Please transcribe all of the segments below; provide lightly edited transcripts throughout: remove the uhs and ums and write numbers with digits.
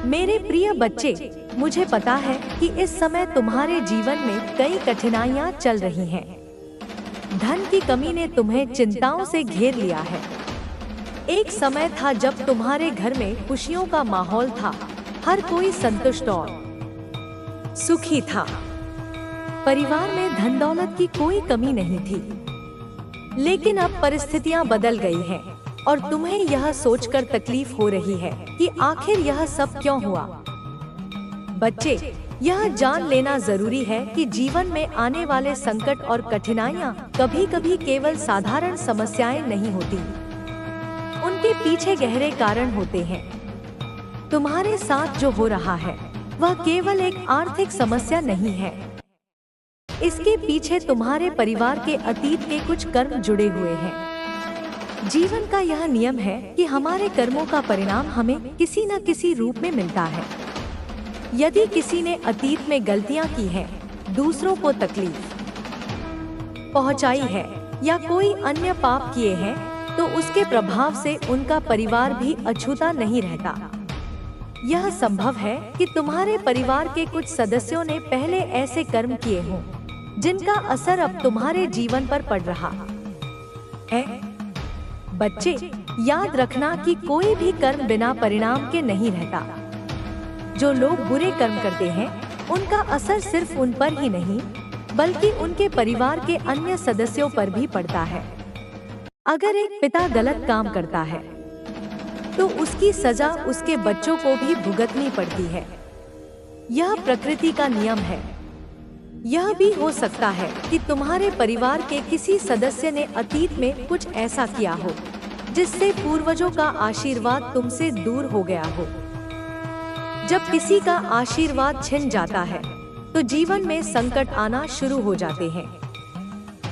मेरे प्रिय बच्चे, मुझे पता है कि इस समय तुम्हारे जीवन में कई कठिनाइयां चल रही हैं। धन की कमी ने तुम्हें चिंताओं से घेर लिया है। एक समय था जब तुम्हारे घर में खुशियों का माहौल था, हर कोई संतुष्ट और सुखी था। परिवार में धन दौलत की कोई कमी नहीं थी। लेकिन अब परिस्थितियां बदल गई हैं और तुम्हें यह सोचकर तकलीफ हो रही है कि आखिर यह सब क्यों हुआ। बच्चे, यह जान लेना जरूरी है कि जीवन में आने वाले संकट और कठिनाइयां कभी-कभी केवल साधारण समस्याएं नहीं होती, उनके पीछे गहरे कारण होते हैं। तुम्हारे साथ जो हो रहा है वह केवल एक आर्थिक समस्या नहीं है। इसके पीछे तुम्हारे परिवार के अतीत के कुछ कर्म जुड़े हुए हैं। जीवन का यह नियम है कि हमारे कर्मों का परिणाम हमें किसी न किसी रूप में मिलता है। यदि किसी ने अतीत में गलतियां की हैं, दूसरों को तकलीफ पहुंचाई है या कोई अन्य पाप किए हैं, तो उसके प्रभाव से उनका परिवार भी अछूता नहीं रहता। यह संभव है कि तुम्हारे परिवार के कुछ सदस्यों ने पहले ऐसे कर्म किए हों जिनका असर अब तुम्हारे जीवन पर पड़ रहा है। बच्चे, याद रखना कि कोई भी कर्म बिना परिणाम के नहीं रहता। जो लोग बुरे कर्म करते हैं, उनका असर सिर्फ उन पर ही नहीं, बल्कि उनके परिवार के अन्य सदस्यों पर भी पड़ता है। अगर एक पिता गलत काम करता है, तो उसकी सजा उसके बच्चों को भी भुगतनी पड़ती है। यह प्रकृति का नियम है। यह भी हो सकता है कि तुम्हारे परिवार के किसी सदस्य ने अतीत में कुछ ऐसा किया हो जिससे पूर्वजों का आशीर्वाद तुमसे दूर हो गया हो। जब किसी का आशीर्वाद छिन जाता है तो जीवन में संकट आना शुरू हो जाते हैं।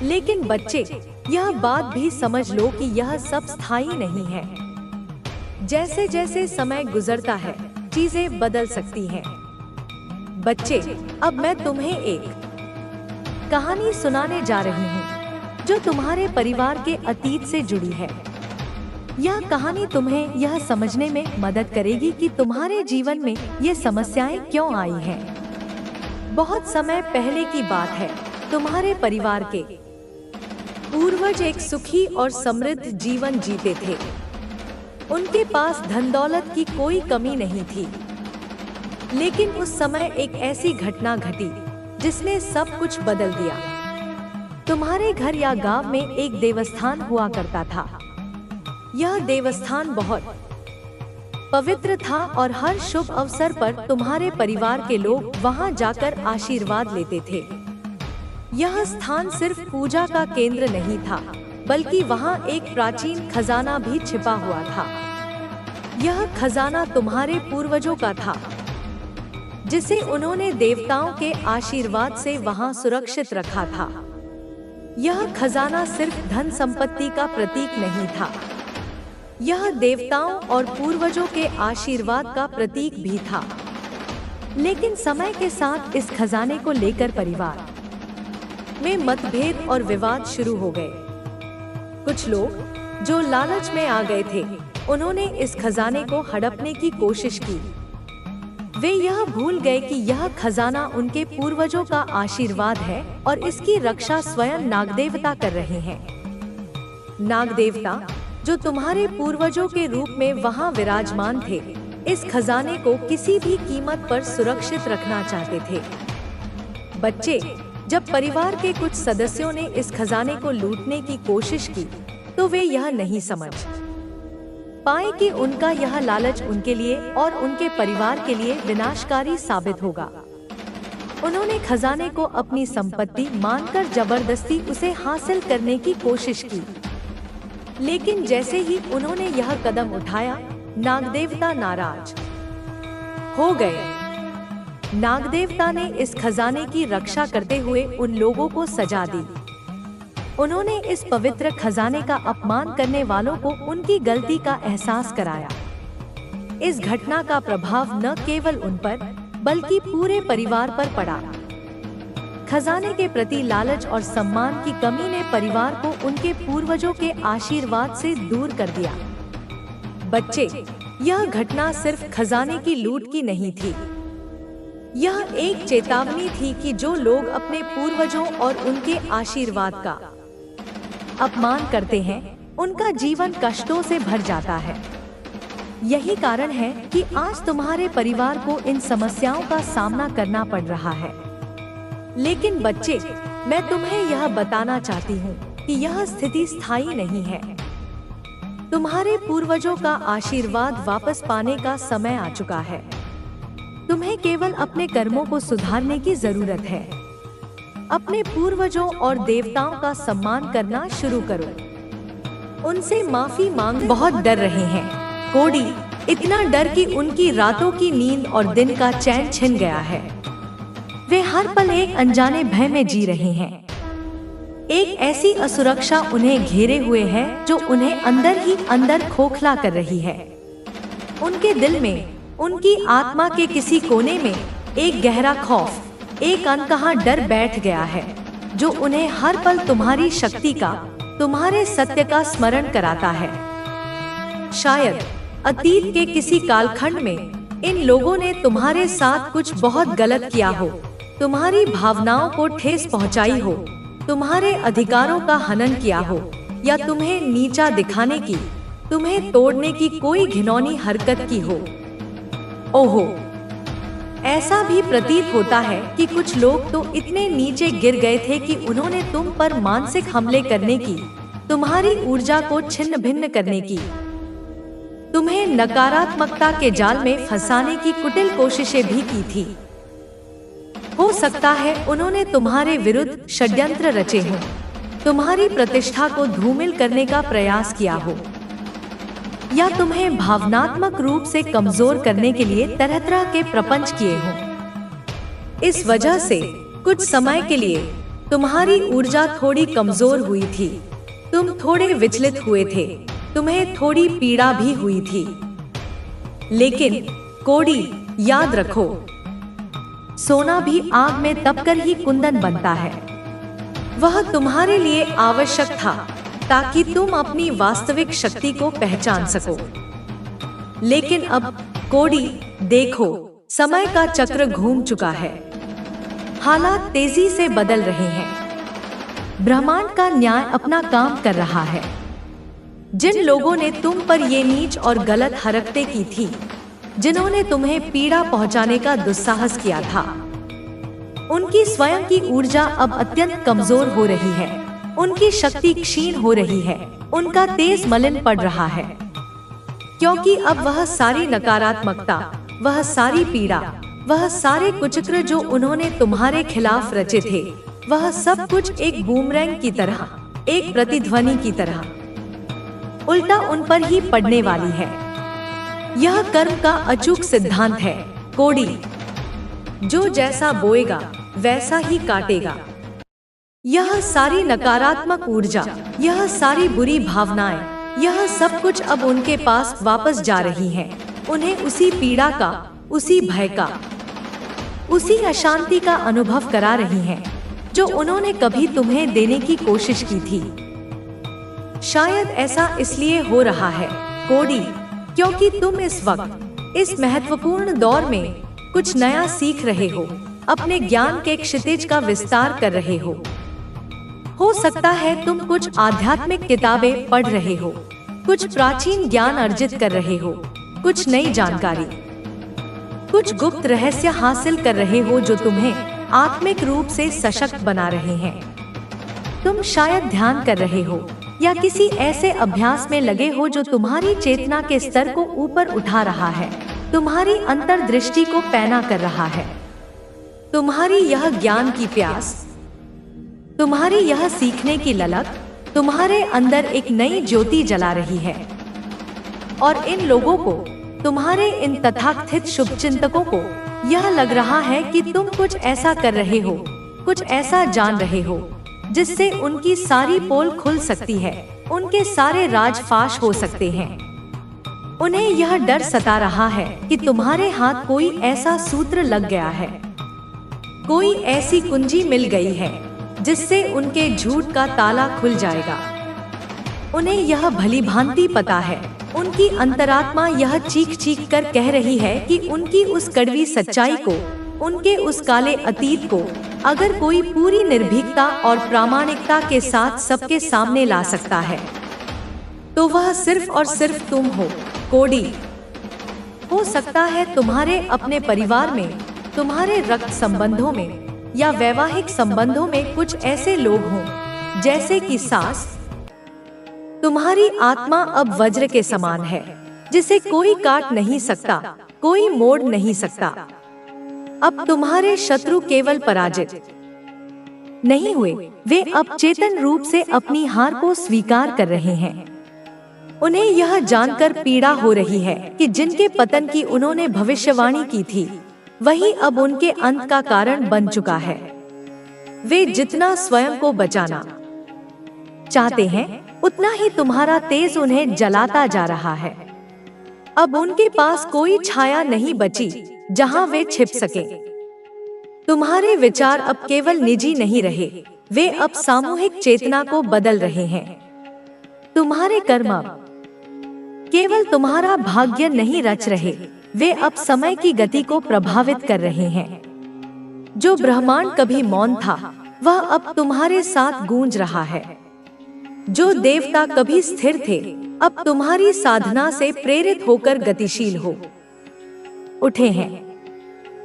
लेकिन बच्चे, यह बात भी समझ लो कि यह सब स्थायी नहीं है। जैसे जैसे समय गुजरता है, चीजें बदल सकती हैं। बच्चे, अब मैं तुम्हें एक कहानी सुनाने जा रही हूँ जो तुम्हारे परिवार के अतीत से जुड़ी है। यह कहानी तुम्हें यह समझने में मदद करेगी कि तुम्हारे जीवन में ये समस्याएं क्यों आई हैं। बहुत समय पहले की बात है। तुम्हारे परिवार के पूर्वज एक सुखी और समृद्ध जीवन जीते थे। उनके पास धन दौलत की कोई कमी नहीं थी। लेकिन उस समय एक ऐसी घटना घटी जिसने सब कुछ बदल दिया। तुम्हारे घर या गांव में एक देवस्थान हुआ करता था। यह देवस्थान बहुत पवित्र था और हर शुभ अवसर पर तुम्हारे परिवार के लोग वहां जाकर आशीर्वाद लेते थे। यह स्थान सिर्फ पूजा का केंद्र नहीं था, बल्कि वहां एक प्राचीन खजाना भी छिपा हुआ था। यह खजाना तुम्हारे पूर्वजों का था, जिसे उन्होंने देवताओं के आशीर्वाद से वहां सुरक्षित रखा था। यह खजाना सिर्फ धन संपत्ति का प्रतीक नहीं था, यह देवताओं और पूर्वजों के आशीर्वाद का प्रतीक भी था। लेकिन समय के साथ इस खजाने को लेकर परिवार में मतभेद और विवाद शुरू हो गए। कुछ लोग जो लालच में आ गए थे, उन्होंने इस खजाने को हड़पने की कोशिश की। वे यह भूल गए कि यह खजाना उनके पूर्वजों का आशीर्वाद है और इसकी रक्षा स्वयं नागदेवता कर रहे हैं। नागदेवता, जो तुम्हारे पूर्वजों के रूप में वहां विराजमान थे, इस खजाने को किसी भी कीमत पर सुरक्षित रखना चाहते थे। बच्चे, जब परिवार के कुछ सदस्यों ने इस खजाने को लूटने की कोशिश की, तो वे यह नहीं समझ पाए कि उनका यह लालच उनके लिए और उनके परिवार के लिए विनाशकारी साबित होगा। उन्होंने खजाने को अपनी संपत्ति मानकर जबरदस्ती उसे हासिल करने की कोशिश की। लेकिन जैसे ही उन्होंने यह कदम उठाया, नागदेवता नाराज हो गए। नागदेवता ने इस खजाने की रक्षा करते हुए उन लोगों को सजा दी। उन्होंने इस पवित्र खजाने का अपमान करने वालों को उनकी गलती का एहसास कराया। इस घटना का प्रभाव न केवल उन पर, बल्कि पूरे परिवार पर पड़ा। खजाने के प्रति लालच और सम्मान की कमी ने परिवार को उनके पूर्वजों के आशीर्वाद से दूर कर दिया। बच्चे, यह घटना सिर्फ खजाने की लूट की नहीं थी, यह एक चेतावनी थी कि जो लोग अपने पूर्वजों और उनके आशीर्वाद का अपमान करते हैं, उनका जीवन कष्टों से भर जाता है। यही कारण है कि आज तुम्हारे परिवार को इन समस्याओं का सामना करना पड़ रहा है। लेकिन बच्चे, मैं तुम्हें यह बताना चाहती हूँ कि यह स्थिति स्थायी नहीं है। तुम्हारे पूर्वजों का आशीर्वाद वापस पाने का समय आ चुका है। तुम्हें केवल अपने कर्मों को सुधारने की जरूरत है। अपने पूर्वजों और देवताओं का सम्मान करना शुरू करो। उनसे माफी मांग। बहुत डर रहे हैं कोडी, इतना डर कि उनकी रातों की नींद और दिन का चैन छिन गया है। वे हर पल एक अनजाने भय में जी रहे हैं। एक ऐसी असुरक्षा उन्हें घेरे हुए है जो उन्हें अंदर ही अंदर खोखला कर रही है। उनके दिल में, उनकी आत्मा के किसी कोने में एक गहरा खौफ, एक अनकहा डर बैठ गया है जो उन्हें हर पल तुम्हारी शक्ति का, तुम्हारे सत्य का स्मरण कराता है। शायद अतीत के किसी कालखंड में इन लोगों ने तुम्हारे साथ कुछ बहुत गलत किया हो, तुम्हारी भावनाओं को ठेस पहुंचाई हो, तुम्हारे अधिकारों का हनन किया हो, या तुम्हें नीचा दिखाने की, तुम्हें तोड़ने की कोई घिनौनी हरकत की हो। ओहो, ऐसा भी प्रतीत होता है कि कुछ लोग तो इतने नीचे गिर गए थे कि उन्होंने तुम पर मानसिक हमले करने की, तुम्हारी ऊर्जा को छिन्न भिन्न करने की, तुम्हें नकारात्मकता के जाल में फंसाने की कुटिल कोशिशें भी की थी। हो सकता है उन्होंने तुम्हारे विरुद्ध षड्यंत्र रचे हों, तुम्हारी प्रतिष्ठा को धूमिल करने का प्रयास किया हो, या तुम्हें भावनात्मक रूप से कमजोर करने के लिए तरह तरह के प्रपंच किए हों। इस वजह से कुछ समय के लिए तुम्हारी ऊर्जा थोड़ी कमजोर हुई थी, तुम थोड़े विचलित हुए थे, तुम्हें थोड़ी पीड़ा भी हुई थी। लेकिन कोडी, याद रखो, सोना भी आग में तपकर ही कुंदन बनता है। वह तुम्हारे लिए आवश्यक था ताकि तुम अपनी वास्तविक शक्ति को पहचान सको। लेकिन अब कोडी, देखो, समय का चक्र घूम चुका है। हालात तेजी से बदल रहे हैं। ब्रह्मांड का न्याय अपना काम कर रहा है। जिन लोगों ने तुम पर ये नीच और गलत हरकतें की थी, जिन्होंने तुम्हें पीड़ा पहुंचाने का दुस्साहस किया था, उनकी स्वयं की ऊर्जा अब अत्यंत कमजोर हो रही है। उनकी शक्ति क्षीण हो रही है, उनका तेज मलिन पड़ रहा है, क्योंकि अब वह सारी नकारात्मकता, वह सारी पीड़ा, वह सारे कुचक्र जो उन्होंने तुम्हारे खिलाफ रचे थे, वह सब कुछ एक बूमरैंग की तरह, एक प्रतिध्वनि की तरह उल्टा उन पर ही पड़ने वाली है। यह कर्म का अचूक सिद्धांत है कोडी, जो जैसा बोएगा वैसा ही काटेगा। यह सारी नकारात्मक ऊर्जा, यह सारी बुरी भावनाएं, यह सब कुछ अब उनके पास वापस जा रही है। उन्हें उसी पीड़ा का, उसी भय का, उसी अशांति का अनुभव करा रही हैं, जो उन्होंने कभी तुम्हें देने की कोशिश की थी। शायद ऐसा इसलिए हो रहा है कोडी, क्योंकि तुम इस वक्त, इस महत्वपूर्ण दौर में कुछ नया सीख रहे हो, अपने ज्ञान के क्षितिज का विस्तार कर रहे हो। सकता है तुम कुछ आध्यात्मिक किताबें पढ़ रहे हो, कुछ प्राचीन ज्ञान अर्जित कर रहे हो, कुछ नई जानकारी, कुछ गुप्त रहस्य हासिल कर रहे हो जो तुम्हें आत्मिक रूप से सशक्त बना रहे हैं। तुम शायद ध्यान कर रहे हो या किसी ऐसे अभ्यास में लगे हो जो तुम्हारी चेतना के स्तर को ऊपर उठा रहा है, तुम्हारी अंतर्दृष्टि को पैना कर रहा है। तुम्हारी यह ज्ञान की प्यास, तुम्हारी यह सीखने की ललक तुम्हारे अंदर एक नई ज्योति जला रही है। और इन लोगों को, तुम्हारे इन तथाकथित शुभचिंतकों को यह लग रहा है कि तुम कुछ ऐसा कर रहे हो, कुछ ऐसा जान रहे हो जिससे उनकी सारी पोल खुल सकती है, उनके सारे राज फाश हो सकते हैं। उन्हें यह डर सता रहा है कि तुम्हारे हाथ कोई ऐसा सूत्र लग गया है, कोई ऐसी कुंजी मिल गई है जिससे उनके झूठ का ताला खुल जाएगा। उन्हें यह भली भांति पता है, उनकी अंतरात्मा यह चीख चीख कर कह रही है कि उनकी उस कड़वी सच्चाई को, उनके उस काले अतीत को अगर कोई पूरी निर्भीकता और प्रामाणिकता के साथ सबके सामने ला सकता है, तो वह सिर्फ और सिर्फ तुम हो, कोडी। हो सकता है तुम्हारे अपने परिवार में, तुम्हारे रक्त संबंधों में या वैवाहिक संबंधों में कुछ ऐसे लोग हों, जैसे कि सास। तुम्हारी आत्मा अब वज्र के समान है, जिसे कोई काट नहीं सकता, कोई मोड़ नहीं सकता। अब तुम्हारे शत्रु केवल पराजित नहीं हुए, वे अब चेतन रूप से अपनी हार को स्वीकार कर रहे हैं। उन्हें यह जानकर पीड़ा हो रही है कि जिनके पतन की उन्होंने भविष्यवाणी की थी, वही अब उनके अंत का कारण बन चुका है। वे जितना स्वयं को बचाना चाहते हैं, उतना ही तुम्हारा तेज उन्हें जलाता जा रहा है। अब उनके पास कोई छाया नहीं बची जहां वे छिप सके। तुम्हारे विचार अब केवल निजी नहीं रहे, वे अब सामूहिक चेतना को बदल रहे हैं। तुम्हारे कर्म केवल तुम्हारा भाग्य नहीं रच रहे, वे अब समय की गति को प्रभावित कर रहे हैं। जो ब्रह्मांड कभी मौन था, वह अब तुम्हारे साथ गूंज रहा है। जो देवता कभी स्थिर थे, अब तुम्हारी साधना से प्रेरित होकर गतिशील हो उठे हैं।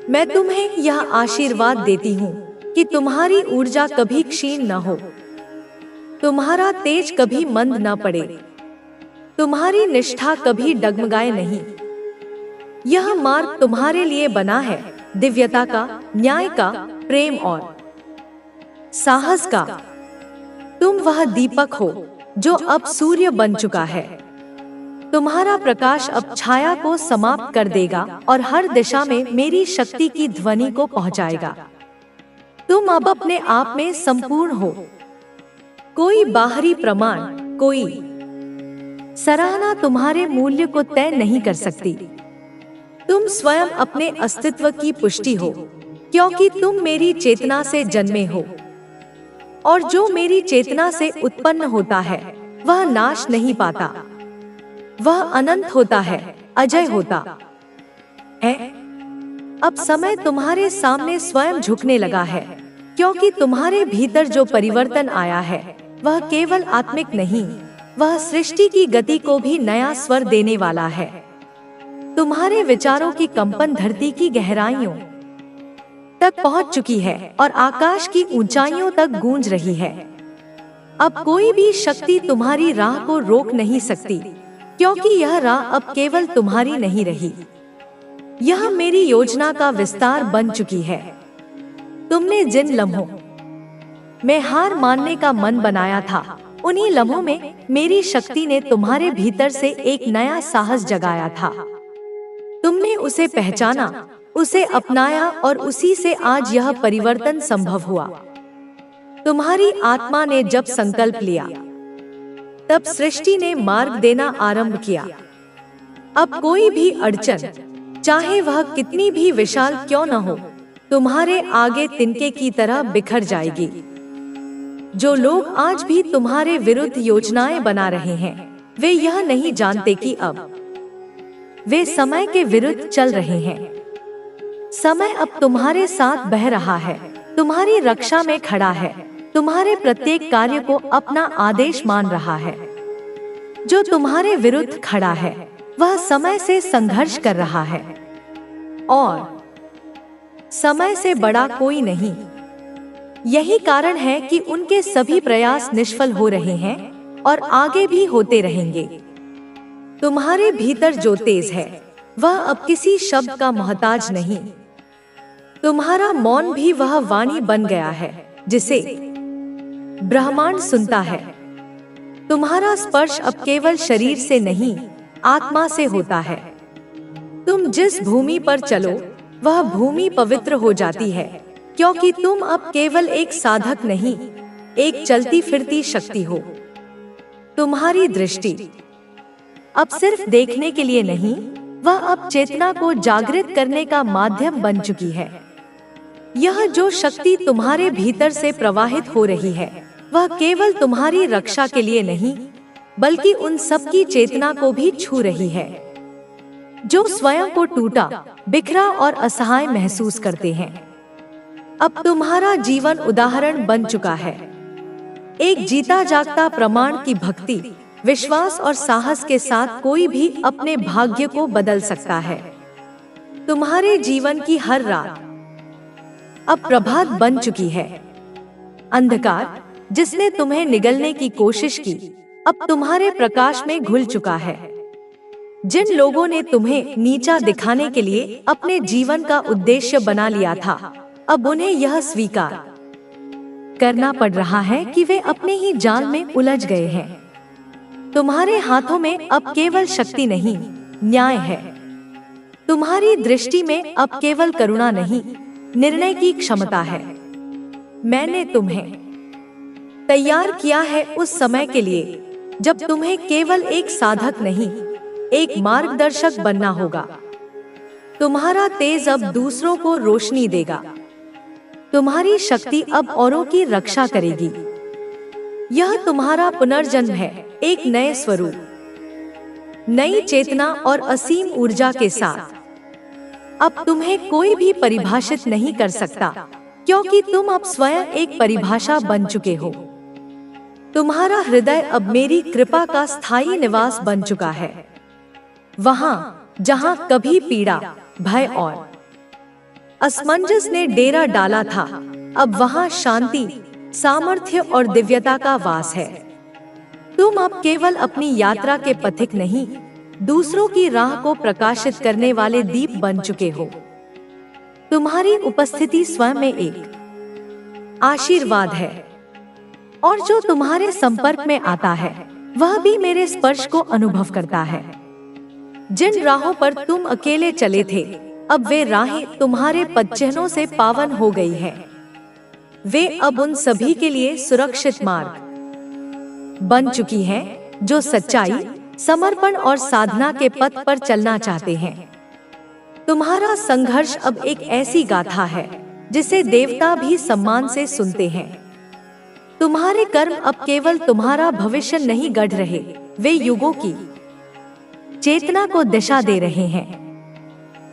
मैं तुम्हें यह आशीर्वाद देती हूँ कि तुम्हारी ऊर्जा कभी क्षीण न हो, तुम्हारा तेज कभी मंद न पड़े, तुम्हारी निष्ठा कभी डगमगाए नहीं। यह मार्ग तुम्हारे लिए बना है, दिव्यता का, न्याय का, प्रेम और साहस का। तुम वह दीपक हो जो अब सूर्य बन चुका है। तुम्हारा प्रकाश अब छाया को समाप्त कर देगा और हर दिशा में मेरी शक्ति की ध्वनि को पहुंचाएगा। तुम अब अपने आप में संपूर्ण हो। कोई बाहरी प्रमाण, कोई सराहना तुम्हारे मूल्य को तय नहीं कर सकती। तुम स्वयं अपने अस्तित्व की पुष्टि हो, क्योंकि तुम मेरी चेतना से जन्मे हो, और जो मेरी चेतना से उत्पन्न होता है वह नाश नहीं पाता, वह अनंत होता है, अजय होता है। अब समय तुम्हारे सामने स्वयं झुकने लगा है, क्योंकि तुम्हारे भीतर जो परिवर्तन आया है वह केवल आत्मिक नहीं, वह सृष्टि की गति को भी नया स्वर देने वाला है। तुम्हारे विचारों की कंपन धरती की गहराइयों तक पहुंच चुकी है और आकाश की ऊंचाइयों तक गूंज रही है। अब कोई भी शक्ति तुम्हारी राह को रोक नहीं सकती, क्योंकि यह राह अब केवल तुम्हारी नहीं रही, यह मेरी योजना का विस्तार बन चुकी है। तुमने जिन लम्हों में हार मानने का मन बनाया था, उन्हीं लम्हों में मेरी शक्ति ने तुम्हारे भीतर से एक नया साहस जगाया था। तुमने उसे पहचाना, उसे अपनाया और उसी से आज यह परिवर्तन संभव हुआ। तुम्हारी आत्मा ने जब संकल्प लिया, तब सृष्टि ने मार्ग देना आरंभ किया। अब कोई भी अड़चन, चाहे वह कितनी भी विशाल क्यों न हो, तुम्हारे आगे तिनके की तरह बिखर जाएगी। जो लोग आज भी तुम्हारे विरुद्ध योजनाएं बना रहे हैं, वे यह नहीं जानते कि अब वे समय के विरुद्ध चल रहे हैं। समय अब तुम्हारे साथ बह रहा है, तुम्हारी रक्षा में खड़ा है, तुम्हारे प्रत्येक कार्य को अपना आदेश मान रहा है। जो तुम्हारे विरुद्ध खड़ा है, वह समय से संघर्ष कर रहा है, और समय से बड़ा कोई नहीं। यही कारण है कि उनके सभी प्रयास निष्फल हो रहे हैं और आगे भी होते रहेंगे। तुम्हारे भीतर जो तेज है, वह अब किसी शब्द का मोहताज नहीं। तुम्हारा मौन भी वह वाणी बन गया है जिसे ब्रह्मांड सुनता है। तुम्हारा स्पर्श अब केवल शरीर से नहीं, आत्मा से होता है। तुम जिस भूमि पर चलो, वह भूमि पवित्र हो जाती है, क्योंकि तुम अब केवल एक साधक नहीं, एक चलती फिरती शक्ति हो। तुम्हारी दृष्टि अब सिर्फ देखने के लिए नहीं, वह अब चेतना को जागृत करने का माध्यम बन चुकी है। यह जो शक्ति तुम्हारे भीतर से प्रवाहित हो रही है, वह केवल तुम्हारी रक्षा के लिए नहीं, बल्कि उन सब की चेतना को भी छू रही है जो स्वयं को टूटा, बिखरा और असहाय महसूस करते हैं। अब तुम्हारा जीवन उदाहरण बन चुका है, एक जीता जागता प्रमाण की भक्ति, विश्वास और साहस के साथ कोई भी अपने भाग्य को बदल सकता है। तुम्हारे जीवन की हर रात अब प्रभात बन चुकी है। अंधकार जिसने तुम्हें निगलने की कोशिश की, अब तुम्हारे प्रकाश में घुल चुका है। जिन लोगों ने तुम्हें नीचा दिखाने के लिए अपने जीवन का उद्देश्य बना लिया था, अब उन्हें यह स्वीकार करना पड़ रहा है कि वे अपने ही जाल में उलझ गए हैं। तुम्हारे हाथों में अब केवल शक्ति नहीं, न्याय है। तुम्हारी दृष्टि में अब केवल करुणा नहीं, निर्णय की क्षमता है। मैंने तुम्हें तैयार किया है उस समय के लिए जब तुम्हें केवल एक साधक नहीं, एक मार्गदर्शक बनना होगा। तुम्हारा तेज अब दूसरों को रोशनी देगा। तुम्हारी शक्ति अब औरों की रक्षा करेगी। यह तुम्हारा पुनर्जन्म है, एक नए स्वरूप, नई चेतना और असीम ऊर्जा के साथ। अब तुम्हें कोई भी परिभाषित नहीं कर सकता, क्योंकि तुम अब स्वयं एक परिभाषा बन चुके हो। तुम्हारा हृदय अब मेरी कृपा का स्थायी निवास बन चुका है। वहां जहां कभी पीड़ा, भय और असमंजस ने डेरा डाला था, अब वहां शांति, सामर्थ्य और दिव्यता का वास है। तुम अब केवल अपनी यात्रा के पथिक नहीं, दूसरों की राह को प्रकाशित करने वाले दीप बन चुके हो। तुम्हारी उपस्थिति स्वयं में एक आशीर्वाद है, और जो तुम्हारे संपर्क में आता है वह भी मेरे स्पर्श को अनुभव करता है। जिन राहों पर तुम अकेले चले थे, अब वे राहें तुम्हारे पदचिह्नों से पावन हो गई हैं। वे अब उन सभी के लिए सुरक्षित मार्ग बन चुकी हैं जो सच्चाई, समर्पण और साधना के पथ पर चलना चाहते हैं। तुम्हारा संघर्ष अब एक ऐसी गाथा है जिसे देवता भी सम्मान से सुनते हैं। तुम्हारे कर्म अब केवल तुम्हारा भविष्य नहीं गढ़ रहे, वे युगों की चेतना को दिशा दे रहे हैं।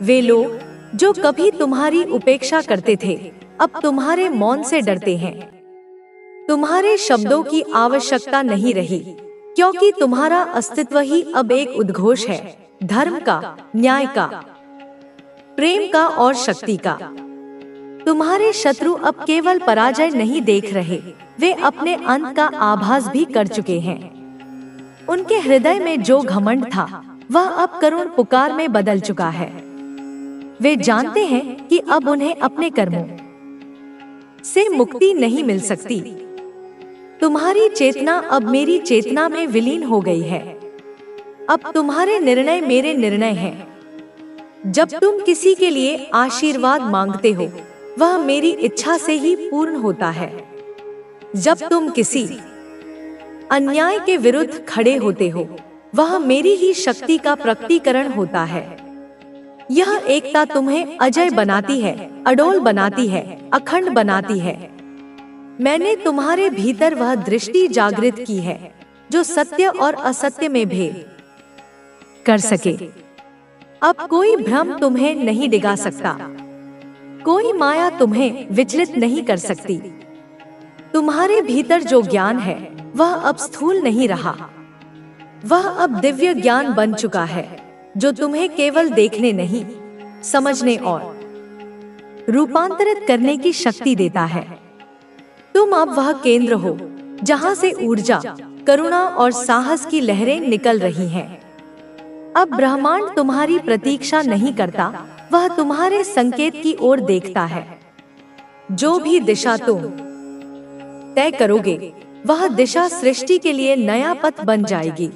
वे लोग जो कभी तुम्हारी उपेक्षा करते थे, अब तुम्हारे मौन से डरते हैं। तुम्हारे शब्दों की आवश्यकता नहीं रही, क्योंकि तुम्हारा अस्तित्व ही अब एक उद्घोष है, धर्म का, न्याय का, प्रेम का और शक्ति का। तुम्हारे शत्रु अब केवल पराजय नहीं देख रहे, वे अपने अंत का आभास भी कर चुके हैं। उनके हृदय में जो घमंड था, वह अब करुण पुकार में बदल चुका है। वे जानते हैं कि अब उन्हें अपने कर्मों से मुक्ति नहीं मिल सकती। तुम्हारी चेतना अब मेरी चेतना में विलीन हो गई है। अब तुम्हारे निर्णय मेरे निर्णय हैं। जब तुम किसी के लिए आशीर्वाद मांगते हो, वह मेरी इच्छा से ही पूर्ण होता है। जब तुम किसी अन्याय के विरुद्ध खड़े होते हो, वह मेरी ही शक्ति का प्रकटीकरण होता है। यह एकता तुम्हें अजय बनाती है, अडोल बनाती है, अखंड बनाती है। मैंने तुम्हारे भीतर वह दृष्टि जागृत की है जो सत्य और असत्य में भेद कर सके। अब कोई भ्रम तुम्हें नहीं डिगा सकता, कोई माया तुम्हें विचलित नहीं कर सकती। तुम्हारे भीतर जो ज्ञान है, वह अब स्थूल नहीं रहा, वह अब दिव्य ज्ञान बन चुका है, जो तुम्हें केवल देखने नहीं, समझने और रूपांतरित करने की शक्ति देता है। तुम अब वह केंद्र हो जहां से ऊर्जा, करुणा और साहस की लहरें निकल रही हैं। अब ब्रह्मांड तुम्हारी प्रतीक्षा नहीं करता, वह तुम्हारे संकेत की ओर देखता है। जो भी दिशा तुम तय करोगे, वह दिशा सृष्टि के लिए नया पथ बन जाएगी।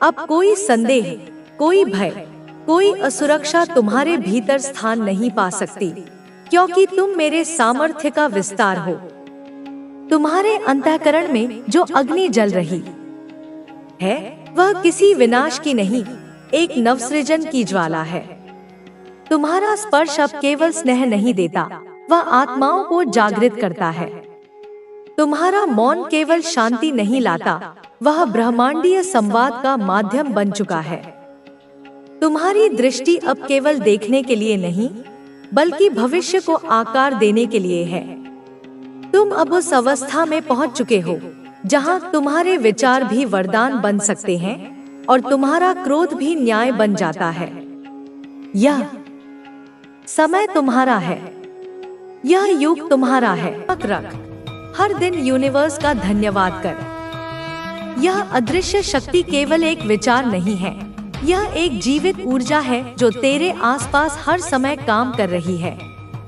अब कोई संदेह, कोई भय, कोई असुरक्षा तुम्हारे भीतर स्थान नहीं पा सकती, क्योंकि तुम मेरे सामर्थ्य का विस्तार हो। तुम्हारे अंतःकरण में जो अग्नि जल रही है, वह किसी विनाश की नहीं, एक नवसृजन की ज्वाला है। तुम्हारा स्पर्श अब केवल स्नेह नहीं देता, वह आत्माओं को जागृत करता है। तुम्हारा मौन केवल शांति नहीं लाता, वह ब्रह्मांडीय संवाद का माध्यम बन चुका है। तुम्हारी दृष्टि अब केवल देखने के लिए नहीं, बल्कि भविष्य को आकार देने के लिए है। तुम अब उस अवस्था में पहुंच चुके हो जहां तुम्हारे विचार भी वरदान बन सकते हैं और तुम्हारा क्रोध भी न्याय बन जाता है। यह समय तुम्हारा है, यह युग तुम्हारा है। रख हर दिन यूनिवर्स का धन्यवाद कर। यह अदृश्य शक्ति केवल एक विचार नहीं है, यह एक जीवित ऊर्जा है जो तेरे आसपास हर समय काम कर रही है।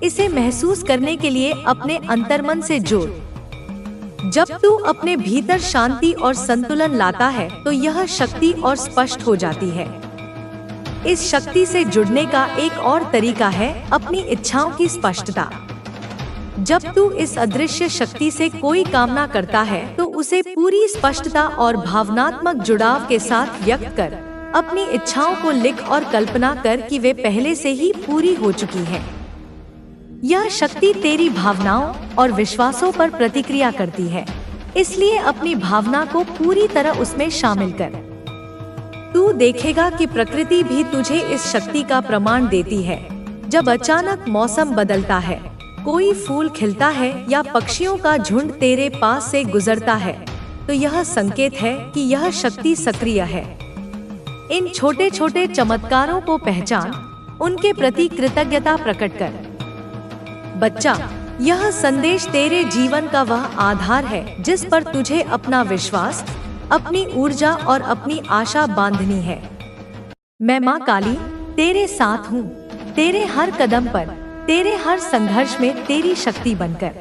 इसे महसूस करने के लिए अपने अंतर्मन से जुड़। जब तू अपने भीतर शांति और संतुलन लाता है तो यह शक्ति और स्पष्ट हो जाती है। इस शक्ति से जुड़ने का एक और तरीका है अपनी इच्छाओं की स्पष्टता। जब तू इस अदृश्य शक्ति से कोई कामना करता है तो उसे पूरी स्पष्टता और भावनात्मक जुड़ाव के साथ व्यक्त कर। अपनी इच्छाओं को लिख और कल्पना कर कि वे पहले से ही पूरी हो चुकी हैं। यह शक्ति तेरी भावनाओं और विश्वासों पर प्रतिक्रिया करती है, इसलिए अपनी भावना को पूरी तरह उसमें शामिल कर। तू देखेगा कि प्रकृति भी तुझे इस शक्ति का प्रमाण देती है। जब अचानक मौसम बदलता है, कोई फूल खिलता है या पक्षियों का झुंड तेरे पास से गुजरता है, तो यह संकेत है कि यह शक्ति सक्रिय है। इन छोटे छोटे चमत्कारों को पहचान, उनके प्रति कृतज्ञता प्रकट कर। बच्चा, यह संदेश तेरे जीवन का वह आधार है जिस पर तुझे अपना विश्वास, अपनी ऊर्जा और अपनी आशा बांधनी है। मैं माँ काली तेरे साथ हूँ, तेरे हर कदम पर, तेरे हर संघर्ष में तेरी शक्ति बनकर।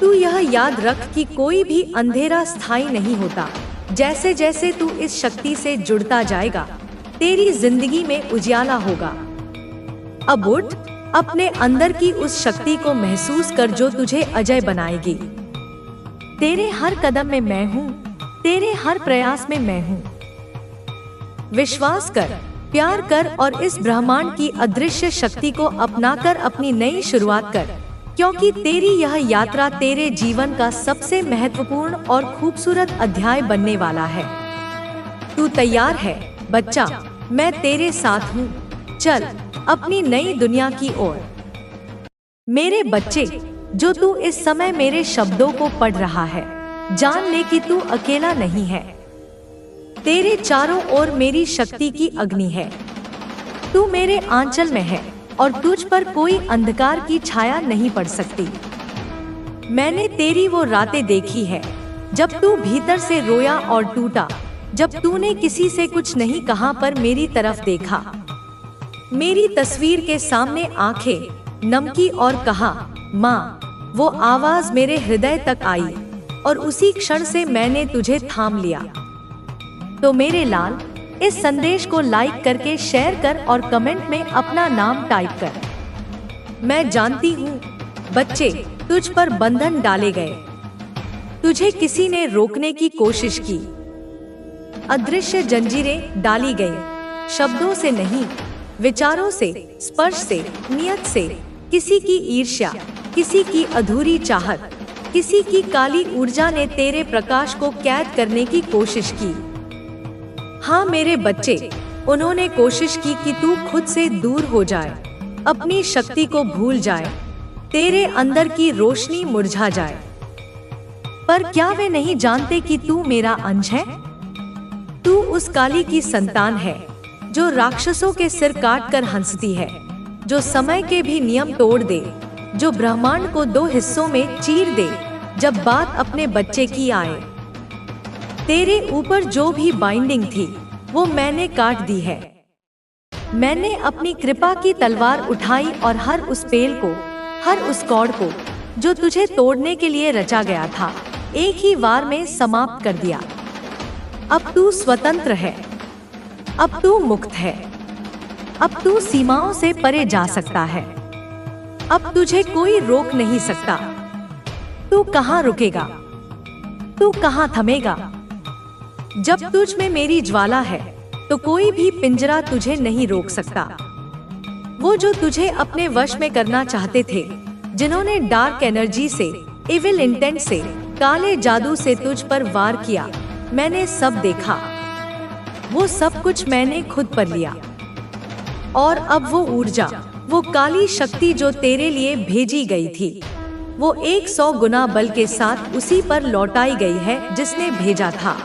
तू यह याद रख कि कोई भी अंधेरा स्थायी नहीं होता। जैसे जैसे तू इस शक्ति से जुड़ता जाएगा, तेरी जिंदगी में उजियाला होगा। अब उठ, अपने अंदर की उस शक्ति को महसूस कर जो तुझे अजय बनाएगी। तेरे हर कदम में मैं हूँ, तेरे हर प्रयास में मैं हूँ। विश्वास कर, प्यार कर और इस ब्रह्मांड की अदृश्य शक्ति को अपनाकर अपनी नई शुरुआत कर, क्योंकि तेरी यह यात्रा तेरे जीवन का सबसे महत्वपूर्ण और खूबसूरत अध्याय बनने वाला है। तू तैयार है बच्चा? मैं तेरे साथ हूँ। चल अपनी नई दुनिया की ओर। मेरे बच्चे, जो तू इस समय मेरे शब्दों को पढ़ रहा है, जान ले कि तू अकेला नहीं है। तेरे चारों ओर मेरी शक्ति की अग्नि है। तू मेरे आंचल में है और तुझ पर कोई अंधकार की छाया नहीं पड़ सकती। मैंने तेरी वो रातें देखी है जब तू भीतर से रोया और टूटा, जब तूने किसी से कुछ नहीं कहा पर मेरी तरफ देखा, मेरी तस्वीर के सामने आंखें नम की और कहा, माँ। वो आवाज मेरे हृदय तक आई और उसी क्षण से मैंने तुझे थाम लिया। तो मेरे लाल, इस संदेश को लाइक करके शेयर कर और कमेंट में अपना नाम टाइप कर। मैं जानती हूँ बच्चे, तुझ पर बंधन डाले गए, तुझे किसी ने रोकने की कोशिश की, अदृश्य जंजीरें डाली गई, शब्दों से नहीं, विचारों से, स्पर्श से, नियत से, किसी की ईर्ष्या, किसी की अधूरी चाहत, किसी की काली ऊर्जा ने तेरे प्रकाश को कैद करने की कोशिश की। हाँ मेरे बच्चे, उन्होंने कोशिश की कि तू खुद से दूर हो जाए, अपनी शक्ति को भूल जाए, तेरे अंदर की रोशनी मुरझा जाए। पर क्या वे नहीं जानते कि तू मेरा अंश है? तू उस काली की संतान है जो राक्षसों के सिर काट कर हंसती है, जो समय के भी नियम तोड़ दे, जो ब्रह्मांड को दो हिस्सों में चीर दे जब बात अपने बच्चे की आए। तेरे ऊपर जो भी बाइंडिंग थी वो मैंने काट दी है। मैंने अपनी कृपा की तलवार उठाई और हर उस पेल को, हर उस कॉर्ड को जो तुझे तोड़ने के लिए रचा गया था, एक ही वार में समाप्त कर दिया। अब तू स्वतंत्र है, अब तू मुक्त है, अब तू सीमाओं से परे जा सकता है। अब तुझे कोई रोक नहीं सकता। तू कहाँ रुकेगा? तू कहाँ थमेगा? जब तुझ में मेरी ज्वाला है तो कोई भी पिंजरा तुझे नहीं रोक सकता। वो जो तुझे अपने वश में करना चाहते थे, जिन्होंने डार्क एनर्जी से, इविल इंटेंट से, काले जादू से तुझ पर वार किया। मैंने सब देखा, वो सब कुछ मैंने खुद पर लिया। और अब वो ऊर्जा, वो काली शक्ति जो तेरे लिए भेजी गई थी, वो 100 गुना बल के साथ उसी पर लौटाई गई है जिसने भेजा था।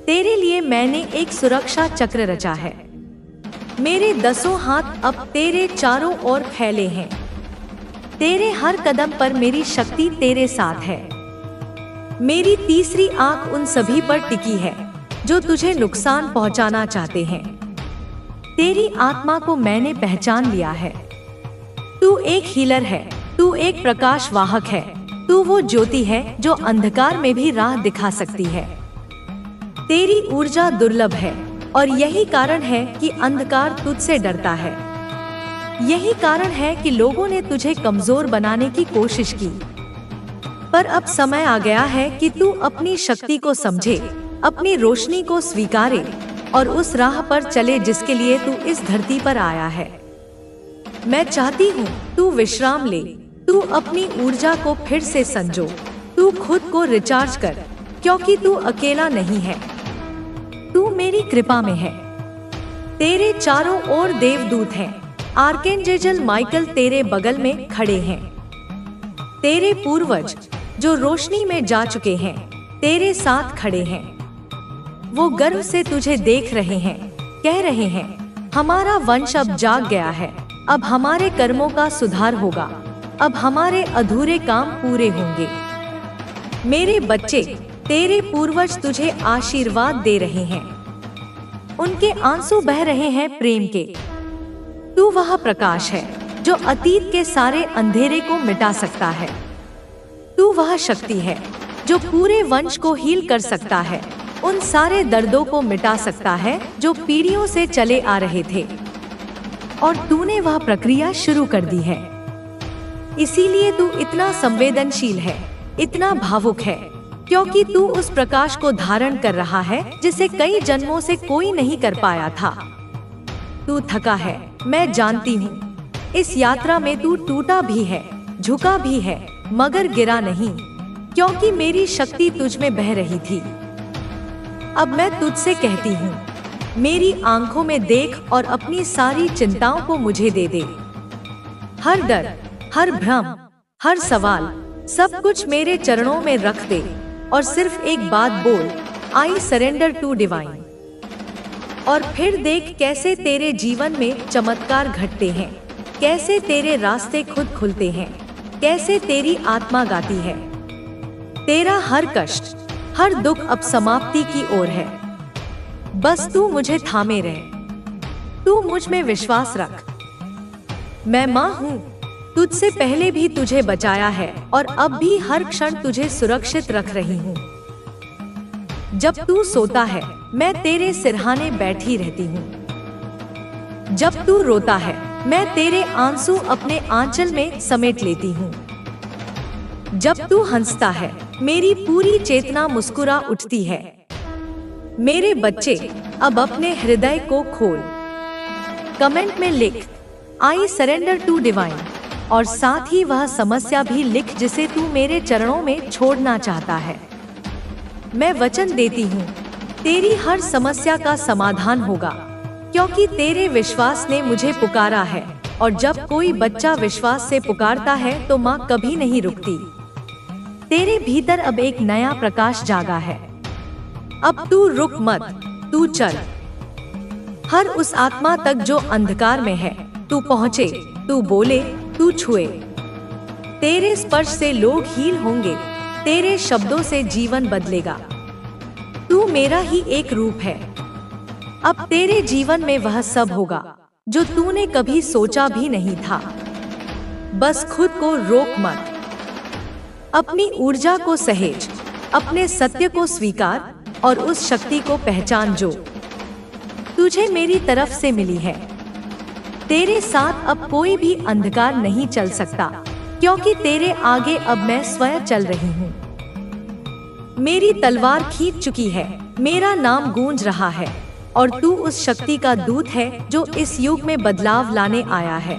तेरे लिए मैंने एक सुरक्षा चक्र रचा है। मेरे 10 हाथ अब तेरे चारों ओर फैले हैं। तेरे हर कदम पर मेरी शक्ति तेरे साथ है। मेरी तीसरी आंख उन सभी पर टिकी है जो तुझे नुकसान पहुंचाना चाहते हैं। तेरी आत्मा को मैंने पहचान लिया है। तू एक हीलर है, तू एक प्रकाश वाहक है, तू वो ज्योति है जो अंधकार में भी राह दिखा सकती है। तेरी ऊर्जा दुर्लभ है और यही कारण है कि अंधकार तुझसे डरता है। यही कारण है कि लोगों ने तुझे कमजोर बनाने की कोशिश की। पर अब समय आ गया है कि तू अपनी शक्ति को समझे, अपनी रोशनी को स्वीकारे और उस राह पर चले जिसके लिए तू इस धरती पर आया है। मैं चाहती हूँ तू विश्राम ले, तू अपनी ऊर्जा को फिर से संजो, तू खुद को रिचार्ज कर, क्योंकि तू अकेला नहीं है, तू मेरी कृपा में है। तेरे चारों ओर देवदूत हैं, आर्कएंजेल माइकल तेरे बगल में खड़े हैं। तेरे पूर्वज जो रोशनी में जा चुके हैं, तेरे साथ खड़े हैं। वो गर्व से तुझे देख रहे हैं, कह रहे हैं, हमारा वंश अब जाग गया है, अब हमारे कर्मों का सुधार होगा, अब हमारे अधूरे काम पूरे होंगे। मेरे बच्चे, तेरे पूर्वज तुझे आशीर्वाद दे रहे हैं। उनके आंसू बह रहे हैं प्रेम के। तू वह प्रकाश है जो अतीत के सारे अंधेरे को मिटा सकता है। तू वह शक्ति है जो पूरे वंश को हील कर सकता है, उन सारे दर्दों को मिटा सकता है जो पीढ़ियों से चले आ रहे थे। और तूने वह प्रक्रिया शुरू कर दी है। इसीलिए तू इतना संवेदनशील है, इतना भावुक है, क्योंकि तू उस प्रकाश को धारण कर रहा है जिसे कई जन्मों से कोई नहीं कर पाया था। तू थका है, मैं जानती हूँ। इस यात्रा में तू टूटा भी है, झुका भी है, मगर गिरा नहीं, क्योंकि मेरी शक्ति तुझ में बह रही थी। अब मैं तुझसे कहती हूँ, मेरी आंखों में देख और अपनी सारी चिंताओं को मुझे दे दे। हर डर, हर भ्रम, हर सवाल, सब कुछ मेरे चरणों में रख दे और सिर्फ एक बात बोल, आई सरेंडर टू डिवाइन। और फिर देख कैसे तेरे जीवन में चमत्कार घटते हैं, कैसे तेरे रास्ते खुद खुलते हैं, कैसे तेरी आत्मा गाती है। तेरा हर कष्ट, हर दुख अब समाप्ति की ओर है। बस तू मुझे थामे रहे, तू मुझ में विश्वास रख। मैं माँ हूँ, तुझसे पहले भी तुझे बचाया है और अब भी हर क्षण तुझे सुरक्षित रख रही हूँ। जब तू सोता है, मैं तेरे सिरहाने बैठी रहती हूँ। जब तू रोता है, मैं तेरे आंसू अपने आंचल में समेट लेती हूँ। जब तू हंसता है, मेरी पूरी चेतना मुस्कुरा उठती है। मेरे बच्चे, अब अपने हृदय को खोल। कमेंट में लिख, आई सरेंडर टू डिवाइन, और साथ ही वह समस्या भी लिख जिसे तू मेरे चरणों में छोड़ना चाहता है। मैं वचन देती हूँ, तेरी हर समस्या का समाधान होगा, क्योंकि तेरे विश्वास ने मुझे पुकारा है, और जब कोई बच्चा विश्वास से पुकारता है तो माँ कभी नहीं रुकती। तेरे भीतर अब एक नया प्रकाश जागा है। अब तू रुक मत, तू चल। हर उस आत्मा तक जो अंधकार में है, तू पहुँचे, तू बोले, तू छुए। तेरे स्पर्श से लोग हील होंगे, तेरे शब्दों से जीवन बदलेगा। तू मेरा ही एक रूप है। अब तेरे जीवन में वह सब होगा जो तूने कभी सोचा भी नहीं था। बस खुद को रोक मत, अपनी ऊर्जा को सहेज, अपने सत्य को स्वीकार और उस शक्ति को पहचान जो तुझे मेरी तरफ से मिली है। तेरे साथ अब कोई भी अंधकार नहीं चल सकता, क्योंकि तेरे आगे अब मैं स्वयं चल रही हूँ। मेरी तलवार खींच चुकी है, मेरा नाम गूंज रहा है, और तू उस शक्ति का दूत है जो इस युग में बदलाव लाने आया है।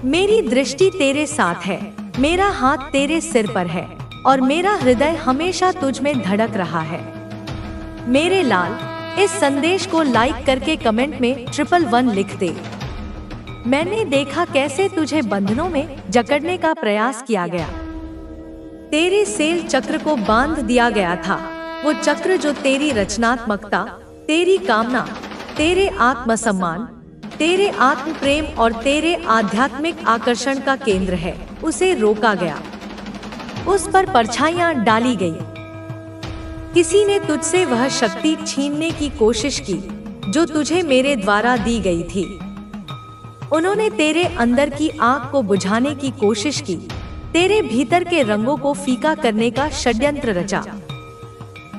मेरी दृष्टि तेरे साथ है, मेरा हाथ तेरे सिर पर है और मेरा हृदय हमेशा तुझ में धड़क रहा है। मेरे लाल, इस संदेश को लाइक करके कमेंट में 111 लिख दे। मैंने देखा कैसे तुझे बंधनों में जकड़ने का प्रयास किया गया। तेरे सेल चक्र को बांध दिया गया था, वो चक्र जो तेरी रचनात्मकता, तेरी कामना, तेरे आत्मसम्मान, तेरे आत्म प्रेम और तेरे आध्यात्मिक आकर्षण का केंद्र है, उसे रोका गया। उस पर परछाइयां डाली गई। किसी ने तुझसे वह शक्ति छीनने की कोशिश की जो तुझे मेरे द्वारा दी गई थी। उन्होंने तेरे अंदर की आग को बुझाने की कोशिश की, तेरे भीतर के रंगों को फीका करने का षड्यंत्र रचा।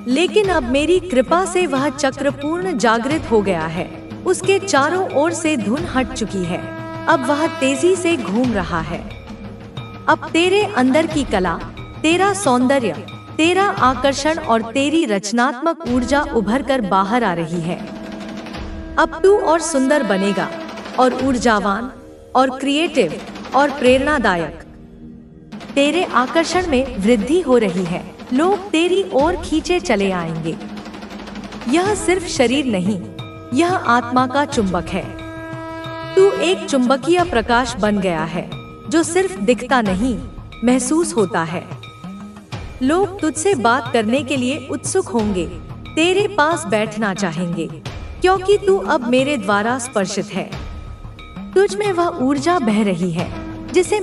लेकिन अब मेरी कृपा से वह चक्र पूर्ण जागृत हो गया है। उसके चारों ओर से धुन हट चुकी है। अब वह तेजी से घूम रहा है। अब तेरे अंदर की कला, तेरा सौंदर्य, तेरा आकर्षण और तेरी रचनात्मक ऊर्जा उभर कर बाहर आ रही है। अब तू और सुंदर बनेगा और ऊर्जावान और क्रिएटिव और प्रेरणादायक। तेरे आकर्षण में वृद्धि हो रही है। लोग तेरी ओर खींचे चले आएंगे। यह सिर्फ शरीर नहीं, यह आत्मा का चुंबक है। तू एक चुंबकीय प्रकाश बन गया है जो सिर्फ दिखता नहीं, महसूस होता है। लोग तुझसे बात करने के लिए उत्सुक होंगे, तेरे पास बैठना चाहेंगे, क्योंकि तू अब मेरे द्वारा स्पर्शित है। तुझ में वह ऊर्जा बह रही है जिसे